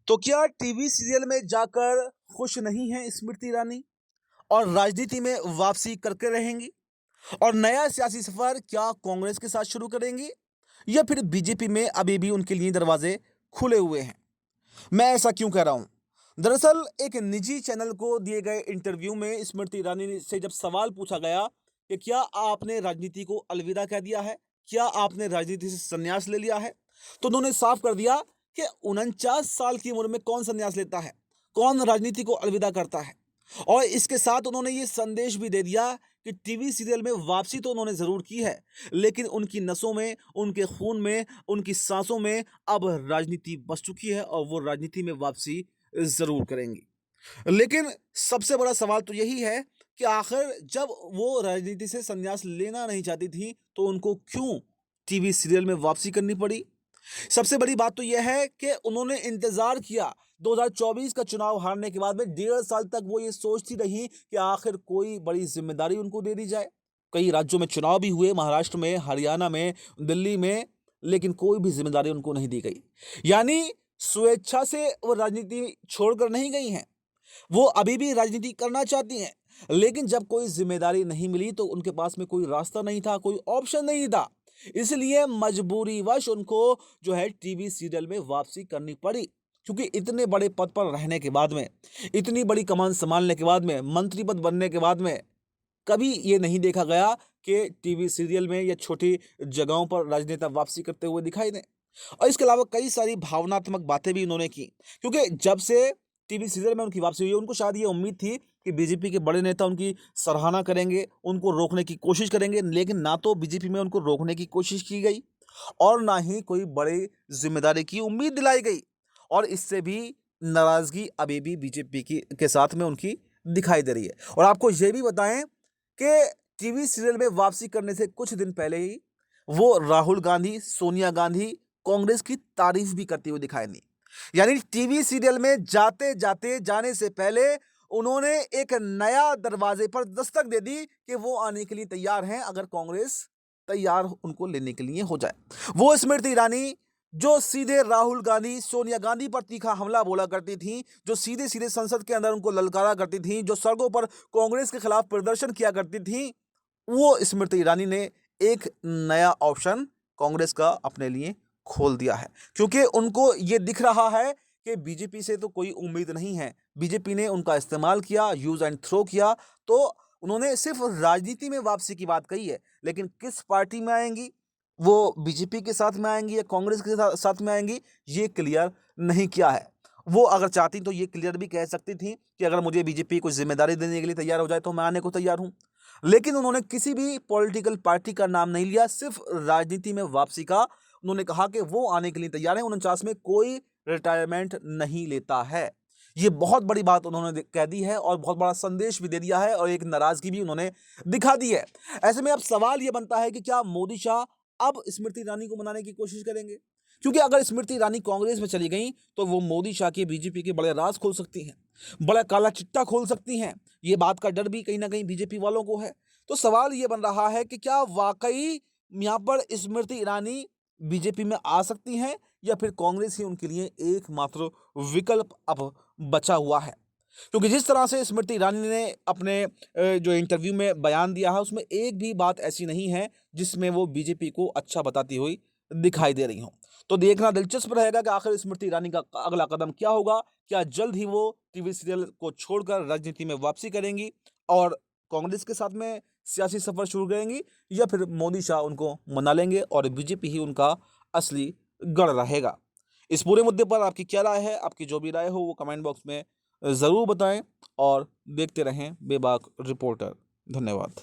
तो क्या TV serial में जाकर खुश नहीं है स्मृति ईरानी और राजनीति में वापसी करके रहेंगी? और नया सियासी सफर क्या कांग्रेस के साथ शुरू करेंगी या फिर बीजेपी में अभी भी उनके लिए दरवाजे खुले हुए हैं? मैं ऐसा क्यों कह रहा हूं? दरअसल एक निजी चैनल को दिए गए इंटरव्यू में स्मृति ईरानी से जब सवाल पूछा गया कि क्या आपने राजनीति को अलविदा कह दिया है, क्या आपने राजनीति से संन्यास ले लिया है, तो उन्होंने साफ कर दिया कि 49 साल की उम्र में कौन संन्यास लेता है, कौन राजनीति को अलविदा करता है। और इसके साथ उन्होंने ये संदेश भी दे दिया कि टीवी सीरियल में वापसी तो उन्होंने जरूर की है, लेकिन उनकी नसों में, उनके खून में, उनकी सांसों में अब राजनीति बस चुकी है और वो राजनीति में वापसी जरूर करेंगी। लेकिन सबसे बड़ा सवाल तो यही है कि आखिर जब वो राजनीति से संन्यास लेना नहीं चाहती थी तो उनको क्यों टीवी सीरियल में वापसी करनी पड़ी? सबसे बड़ी बात तो यह है कि उन्होंने इंतजार किया। 2024 का चुनाव हारने के बाद में 1.5 साल तक वो ये सोचती रही कि आखिर कोई बड़ी जिम्मेदारी उनको दे दी जाए। कई राज्यों में चुनाव भी हुए, महाराष्ट्र में, हरियाणा में, दिल्ली में, लेकिन कोई भी जिम्मेदारी उनको नहीं दी गई। यानी स्वेच्छा से वो राजनीति छोड़कर नहीं गई हैं, वो अभी भी राजनीति करना चाहती हैं, लेकिन जब कोई जिम्मेदारी नहीं मिली तो उनके पास में कोई रास्ता नहीं था, कोई ऑप्शन नहीं था। इसलिए मजबूरीवश उनको जो है टीवी सीरियल में वापसी करनी पड़ी, क्योंकि इतने बड़े पद पर रहने के बाद में, इतनी बड़ी कमान संभालने के बाद में, मंत्री पद बनने के बाद में कभी ये नहीं देखा गया कि टीवी सीरियल में या छोटी जगहों पर राजनेता वापसी करते हुए दिखाई दें। और इसके अलावा कई सारी भावनात्मक बातें भी उन्होंने की, क्योंकि जब से टीवी सीरियल में उनकी वापसी हुई, उनको शायद ये उम्मीद थी कि बीजेपी के बड़े नेता उनकी सराहना करेंगे, उनको रोकने की कोशिश करेंगे, लेकिन ना तो बीजेपी में उनको रोकने की कोशिश की गई और ना ही कोई बड़ी जिम्मेदारी की उम्मीद दिलाई गई। और इससे भी नाराजगी अभी भी बीजेपी की के साथ में उनकी दिखाई दे रही है। और आपको ये भी बताएं कि टीवी सीरियल में वापसी करने से कुछ दिन पहले ही वो राहुल गांधी, सोनिया गांधी, कांग्रेस की तारीफ भी करती हुई दिखाई दी। यानी टीवी सीरियल में जाते जाते, जाने से पहले उन्होंने एक नया दरवाजे पर दस्तक दे दी कि वो आने के लिए तैयार हैं अगर कांग्रेस तैयार उनको लेने के लिए हो जाए। वो स्मृति ईरानी जो सीधे राहुल गांधी, सोनिया गांधी पर तीखा हमला बोला करती थी, जो सीधे सीधे संसद के अंदर उनको ललकारा करती थी, जो सड़कों पर कांग्रेस के खिलाफ प्रदर्शन किया करती थी, वो स्मृति ईरानी ने एक नया ऑप्शन कांग्रेस का अपने लिए खोल दिया है, क्योंकि उनको ये दिख रहा है कि बीजेपी से तो कोई उम्मीद नहीं है। बीजेपी ने उनका इस्तेमाल किया, यूज एंड थ्रो किया, तो उन्होंने सिर्फ राजनीति में वापसी की बात कही है, लेकिन किस पार्टी में आएंगी, वो बीजेपी के साथ में आएंगी या कांग्रेस के साथ में आएंगी, ये क्लियर नहीं किया है। वो अगर चाहती तो ये क्लियर भी कह सकती थी कि अगर मुझे बीजेपी कोई जिम्मेदारी देने के लिए तैयार हो जाए तो मैं आने को तैयार हूं, लेकिन उन्होंने किसी भी पॉलिटिकल पार्टी का नाम नहीं लिया, सिर्फ राजनीति में वापसी का उन्होंने कहा कि वो आने के लिए तैयार है। 49 में कोई रिटायरमेंट नहीं लेता है। ये बहुत बड़ी बात उन्होंने कह दी है और बहुत बड़ा संदेश भी दे दिया है और एक नाराजगी भी उन्होंने दिखा दी है। ऐसे में अब सवाल ये बनता है कि क्या मोदी शाह अब स्मृति ईरानी को मनाने की कोशिश करेंगे? क्योंकि अगर स्मृति ईरानी कांग्रेस में चली गई तो वो मोदी शाह के, बीजेपी के बड़े राज खोल सकती हैं, बड़ा काला चिट्टा खोल सकती हैं। ये बात का डर भी कहीं ना कहीं बीजेपी वालों को है। तो सवाल ये बन रहा है कि क्या वाकई यहाँ पर स्मृति ईरानी बीजेपी में आ सकती हैं या फिर कांग्रेस ही उनके लिए एकमात्र विकल्प अब बचा हुआ है? क्योंकि जिस तरह से स्मृति ईरानी ने अपने जो इंटरव्यू में बयान दिया है, उसमें एक भी बात ऐसी नहीं है जिसमें वो बीजेपी को अच्छा बताती हुई दिखाई दे रही हो। तो देखना दिलचस्प रहेगा कि आखिर स्मृति ईरानी का अगला कदम क्या होगा। क्या जल्द ही वो टीवी सीरियल को छोड़कर राजनीति में वापसी करेंगी और कांग्रेस के साथ में सियासी सफर शुरू करेंगी, या फिर मोदी शाह उनको मना लेंगे और बीजेपी ही उनका असली गढ़ रहेगा? इस पूरे मुद्दे पर आपकी क्या राय है? आपकी जो भी राय हो वो कमेंट बॉक्स में ज़रूर बताएं और देखते रहें बेबाक रिपोर्टर। धन्यवाद।